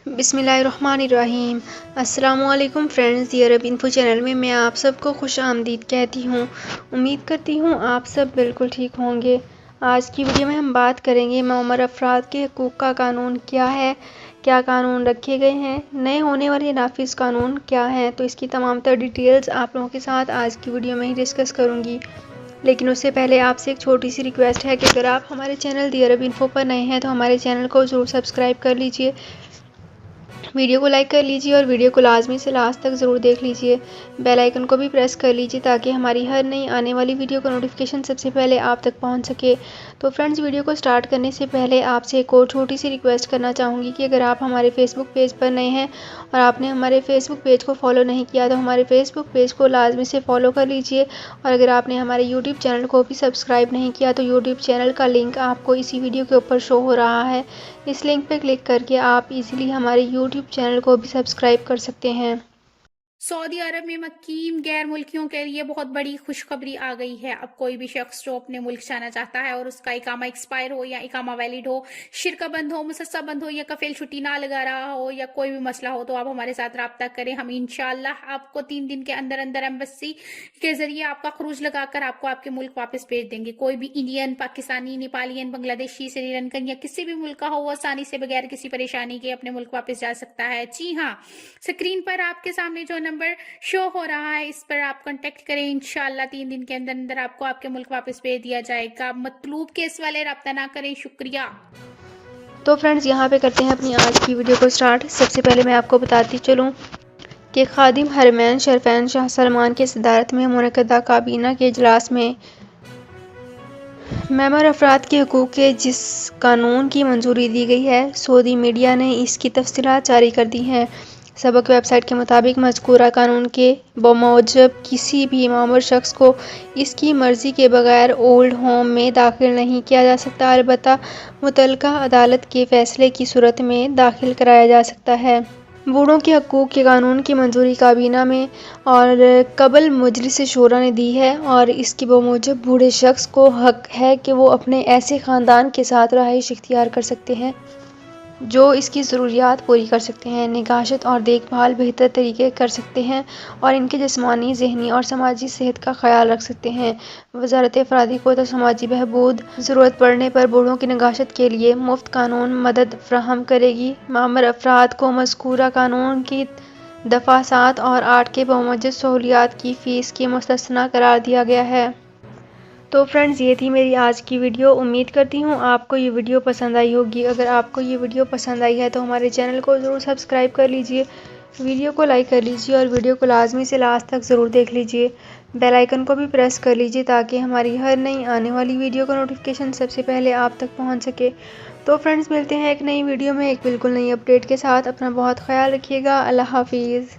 بسم اللہ الرحمن الرحیم۔ السلام علیکم فرینڈز، دی عرب انفو چینل میں آپ سب کو خوش آمدید کہتی ہوں۔ امید کرتی ہوں آپ سب بالکل ٹھیک ہوں گے۔ آج کی ویڈیو میں ہم بات کریں گے معمر افراد کے حقوق کا قانون کیا ہے، کیا قانون رکھے گئے ہیں، نئے ہونے والے نافذ قانون کیا ہیں، تو اس کی تمام تر ڈیٹیلز آپ لوگوں کے ساتھ آج کی ویڈیو میں ہی ڈسکس کروں گی۔ لیکن اس سے پہلے آپ سے ایک چھوٹی سی ریکویسٹ ہے کہ اگر آپ ہمارے چینل دی عرب انفو پر نئے ہیں تو ہمارے چینل کو ضرور سبسکرائب کر لیجئے، ویڈیو کو لائک کر لیجئے اور ویڈیو کو لازمی سے لاسٹ تک ضرور دیکھ لیجئے۔ بیل آئیکن کو بھی پریس کر لیجئے تاکہ ہماری ہر نئی آنے والی ویڈیو کا نوٹیفیکیشن سب سے پہلے آپ تک پہنچ سکے۔ تو فرینڈز، ویڈیو کو سٹارٹ کرنے سے پہلے آپ سے ایک اور چھوٹی سی ریکویسٹ کرنا چاہوں گی کہ اگر آپ ہمارے فیس بک پیج پر نئے ہیں اور آپ نے ہمارے فیس بک پیج کو فالو نہیں کیا تو ہمارے فیس بک پیج کو لازمی سے فالو کر لیجئے، اور اگر آپ نے ہمارے یوٹیوب چینل کو بھی سبسکرائب نہیں کیا تو یوٹیوب چینل کا لنک آپ کو اسی ویڈیو کے اوپر شو ہو رہا ہے، اس لنک پہ کلک کر کے آپ ایزیلی ہمارے یوٹیوب چینل کو بھی سبسکرائب کر سکتے ہیں۔ سعودی عرب میں مقیم غیر ملکیوں کے لیے بہت بڑی خوشخبری آ گئی ہے۔ اب کوئی بھی شخص جو اپنے ملک جانا چاہتا ہے اور اس کا اقامہ ایکسپائر ہو یا اقامہ ویلڈ ہو، شرکہ بند ہو، مسسہ بند ہو یا کفیل چھٹی نہ لگا رہا ہو یا کوئی بھی مسئلہ ہو، تو آپ ہمارے ساتھ رابطہ کریں۔ ہم انشاءاللہ آپ کو 3 دن کے اندر اندر ایمبیسی کے ذریعے آپ کا خروج لگا کر آپ کو آپ کے ملک واپس بھیج دیں گے۔ کوئی بھی انڈین، پاکستانی، نیپالین، بنگلہ دیشی، سری لنکن یا کسی بھی ملک کا ہو، وہ آسانی سے بغیر کسی پریشانی کے اپنے ملک واپس جا سکتا ہے۔ جی ہاں، اسکرین پر آپ کے سامنے جو نمبر شو ہو رہا ہے اس پر آپ کانٹیکٹ کریں، انشاءاللہ 3 دن کے اندر اندر آپ کو آپ کے ملک واپس بھیج دیا جائے گا۔ مطلوب کیس والے رابطہ نہ کریں۔ شکریہ۔ تو فرینڈز، یہاں پہ کرتے ہیں اپنی آج کی ویڈیو کو سٹارٹ۔ سب سے پہلے میں آپ کو بتاتی چلوں کہ خادم حرمین شریفین شاہ سلمان کی صدارت میں منعقدہ کابینہ کے اجلاس میں معمر افراد کے حقوق کے جس قانون کی منظوری دی گئی ہے، سعودی میڈیا نے اس کی تفصیلات جاری کر دی ہیں۔ سبق ویب سائٹ کے مطابق مذکورہ قانون کے بموجب کسی بھی معمر شخص کو اس کی مرضی کے بغیر اولڈ ہوم میں داخل نہیں کیا جا سکتا، البتہ متعلقہ عدالت کے فیصلے کی صورت میں داخل کرایا جا سکتا ہے۔ بوڑھوں کے حقوق کے قانون کی منظوری کابینہ میں اور قبل مجلس شورا نے دی ہے، اور اس کے بموجب بوڑھے شخص کو حق ہے کہ وہ اپنے ایسے خاندان کے ساتھ رہائش اختیار کر سکتے ہیں جو اس کی ضروریات پوری کر سکتے ہیں، نگہداشت اور دیکھ بھال بہتر طریقے کر سکتے ہیں اور ان کے جسمانی، ذہنی اور سماجی صحت کا خیال رکھ سکتے ہیں۔ وزارت افرادی قوت و سماجی بہبود ضرورت پڑنے پر بوڑھوں کی نگہداشت کے لیے مفت قانون مدد فراہم کرے گی۔ معمر افراد کو مذکورہ قانون کی دفعہ 7 اور 8 کے بموجب سہولیات کی فیس کے مستثنیٰ قرار دیا گیا ہے۔ تو فرینڈز، یہ تھی میری آج کی ویڈیو۔ امید کرتی ہوں آپ کو یہ ویڈیو پسند آئی ہوگی۔ اگر آپ کو یہ ویڈیو پسند آئی ہے تو ہمارے چینل کو ضرور سبسکرائب کر لیجئے، ویڈیو کو لائک کر لیجئے اور ویڈیو کو لازمی سے لاسٹ تک ضرور دیکھ لیجئے۔ بیل آئیکن کو بھی پریس کر لیجئے تاکہ ہماری ہر نئی آنے والی ویڈیو کا نوٹیفیکیشن سب سے پہلے آپ تک پہنچ سکے۔ تو فرینڈز، ملتے ہیں ایک نئی ویڈیو میں ایک بالکل نئی اپڈیٹ کے ساتھ۔ اپنا بہت خیال رکھیے گا۔ اللہ حافظ۔